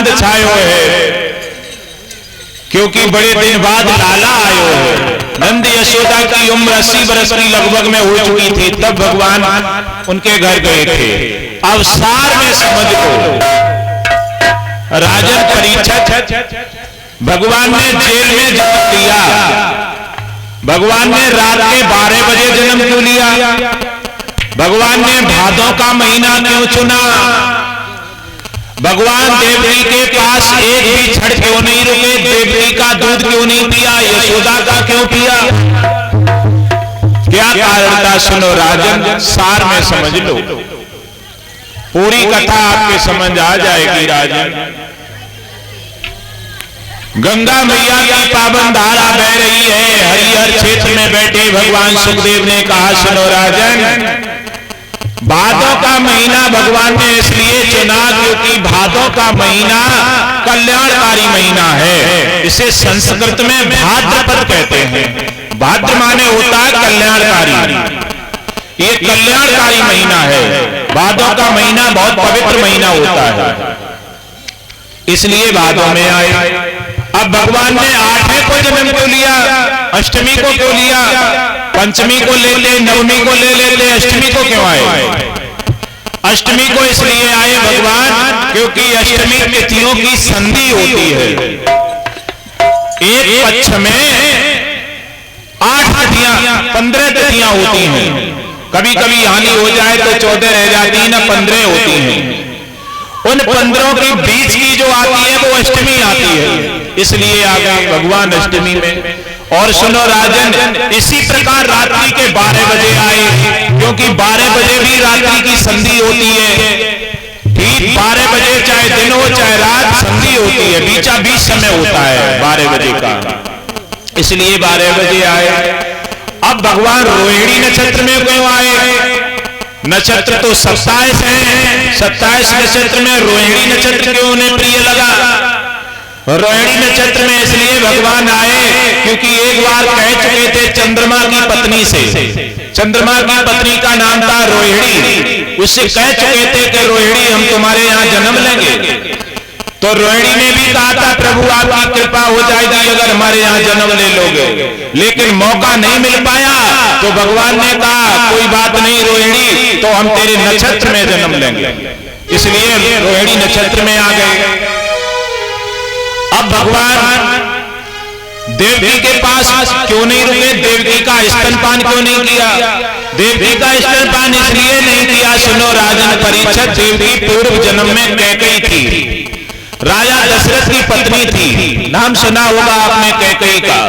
आनंद छायो है, क्योंकि बड़े दिन बाद लाला आयो है। नंद यशोदा की उम्र 80 बरस की लगभग में हो चुकी थी, तब भगवान उनके घर गए थे। अब सार में समझ लो, राजन परीक्षित भगवान ने जेल में जन्म लिया। भगवान ने रात के 12 बजे जन्म क्यों लिया? भगवान ने भादों का महीना क्यों चुना? भगवान देवकी के पास एक भी क्षण क्यों नहीं रुके? देवकी का दूध क्यों नहीं पिया? यशोदा का क्यों पिया? क्या कारण था? सुनो राजन, सार में समझ लो, पूरी कथा आपके समझ आ जाएगी। राजन, गंगा मैया की पावन धारा बह रही है। हरिहर क्षेत्र में बैठे भगवान सुखदेव ने कहा, सुनो राजन, भादों का महीना भगवान ने इसलिए चुना क्योंकि भादों का महीना कल्याणकारी महीना है। इसे संस्कृत में भाद्रपद कहते हैं। भाद्र माने होता है कल्याणकारी। ये कल्याणकारी महीना है। भादों का महीना बहुत पवित्र महीना होता है, इसलिए भादों में आए। अब भगवान ने 8वें को जन्म क्यों लिया? अष्टमी को क्यों लिया? पंचमी को ले ले, नवमी को ले लेते, अष्टमी को क्यों आए? अष्टमी को इसलिए आए भगवान क्योंकि अष्टमी तिथियों की संधि होती है। एक पक्ष में 8 तिथियां, 15 तिथियां होती हैं। कभी कभी हानि हो जाए तो 14 रह जाती है, ना 15 होती हैं। उन 15 के बीच की जो आती है वो अष्टमी आती है, इसलिए आ गए भगवान अष्टमी में। और सुनो राजन, इसी प्रकार रात्रि के 12 बजे आए, क्योंकि 12 बजे भी रात्रि की संधि होती है। ठीक 12 बजे चाहे दिन हो चाहे रात, संधि होती है, बीचा बीच समय होता है 12 बजे का, इसलिए 12 बजे आए। अब भगवान रोहिणी नक्षत्र में क्यों आए? नक्षत्र तो 27 है। 27 नक्षत्र में रोहिणी नक्षत्र क्यों उन्हें प्रिय लगा? रोहिणी नक्षत्र में इसलिए भगवान आए क्योंकि एक बार कह चुके थे चंद्रमा की पत्नी से। चंद्रमा की पत्नी का नाम था रोहिणी। उससे कह चुके थे कि रोहिणी हम तुम्हारे यहाँ जन्म लेंगे। तो रोहिणी ने भी कहा था प्रभु आपकी कृपा हो जाएगी अगर हमारे यहाँ जन्म ले लोगे, लेकिन मौका नहीं मिल पाया। तो भगवान ने कहा कोई बात नहीं रोहिणी, तो हम तेरे नक्षत्र में जन्म लेंगे, इसलिए रोहिणी नक्षत्र में आ गए। अब भगवान देवकी के पास क्यों नहीं रुके? देवकी का स्तनपान क्यों नहीं किया? देवकी का स्तनपान इसलिए नहीं किया, सुनो राजन परीक्षित, देवकी पूर्व जन्म में कैकेयी थी, राजा दशरथ की पत्नी थी। नाम सुना होगा आपने कैकेयी का।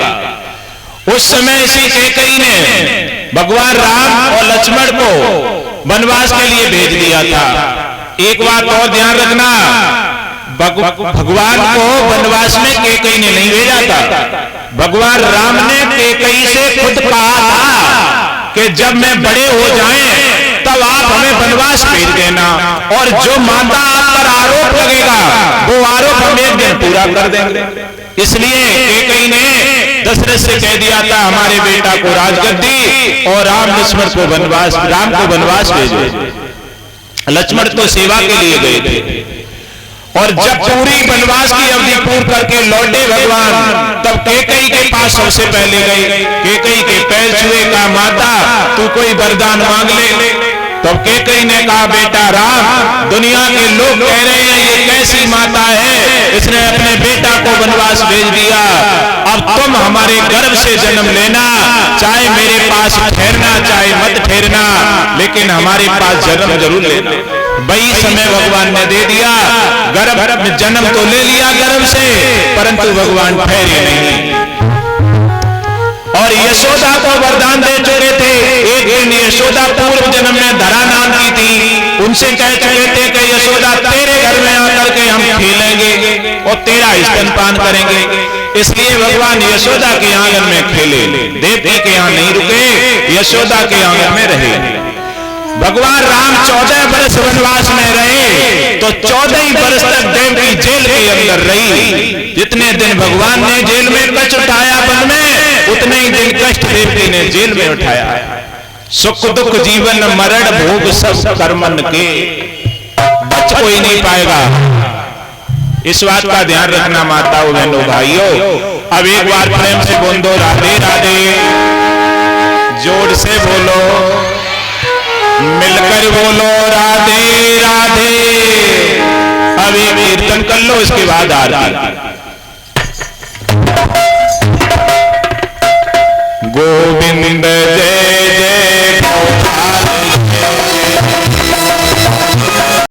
उस समय इसी कैकेयी ने भगवान राम और लक्ष्मण को वनवास के लिए भेज दिया था। एक बात और ध्यान रखना, भगवान को वनवास में कैकेयी ने नहीं भेजा था। भगवान राम ने कैकेयी से खुद कहा था कि जब मैं बड़े हो जाएं तब आप हमें वनवास भेज देना, और जो माता आप पर आरोप लगेगा वो आरोप हम एक दिन पूरा कर देंगे। इसलिए कैकेयी ने दशरथ से कह दिया था हमारे बेटा को राजगद्दी और राम लक्ष्मण को वनवास, राम को वनवास भेजो। लक्ष्मण तो सेवा के लिए गए थे, और जब पूरी वनवास की अवधि पूर्ण करके लौटे भगवान, तब कैकेयी के पास सबसे पहले गए। कैकेयी के पैर छुए, कहा माता तू कोई वरदान मांग ले। तब कैकेयी ने कहा बेटा राम, दुनिया के लोग कह रहे हैं ये कैसी माता है, इसने अपने बेटा को वनवास भेज दिया। अब तुम हमारे गर्भ से जन्म लेना, चाहे मेरे पास ठहरना चाहे मत ठहरना, लेकिन हमारे पास जन्म जरूर लेना। वही समय भगवान ने दे दिया। गर्भ में जन्म तो ले लिया गर्भ से, परंतु भगवान ठहरे नहीं। और यशोदा को वरदान दे चुके थे। एक दिन यशोदा पूर्व जन्म में धरा नाम की थी, उनसे कह चुके थे कि यशोदा तेरे घर में आकर के हम खेलेंगे और तेरा स्तनपान करेंगे। इसलिए भगवान यशोदा के आंगन में खेले, देवकी के यहाँ नहीं रुके, यशोदा के आंगन में रहे। भगवान राम 14 वर्ष वनवास में रहे, तो 14 ही वर्ष तक देवकी जेल के अंदर रही। जितने दिन भगवान ने जेल में कष्ट उठाया वन में, उतने ही दिन कष्ट देवकी ने जेल में उठाया। सुख दुख जीवन मरण भोग सब कर्मन के, बच कोई नहीं पाएगा। इस बात का ध्यान रखना माताओं बहनों भाइयों। अब एक बार प्रेम से बोल दो राधे राधे, जोर से बोलो, मिलकर बोलो राधे राधे। अब एक कीर्तन कर लो, इसके बाद आरती।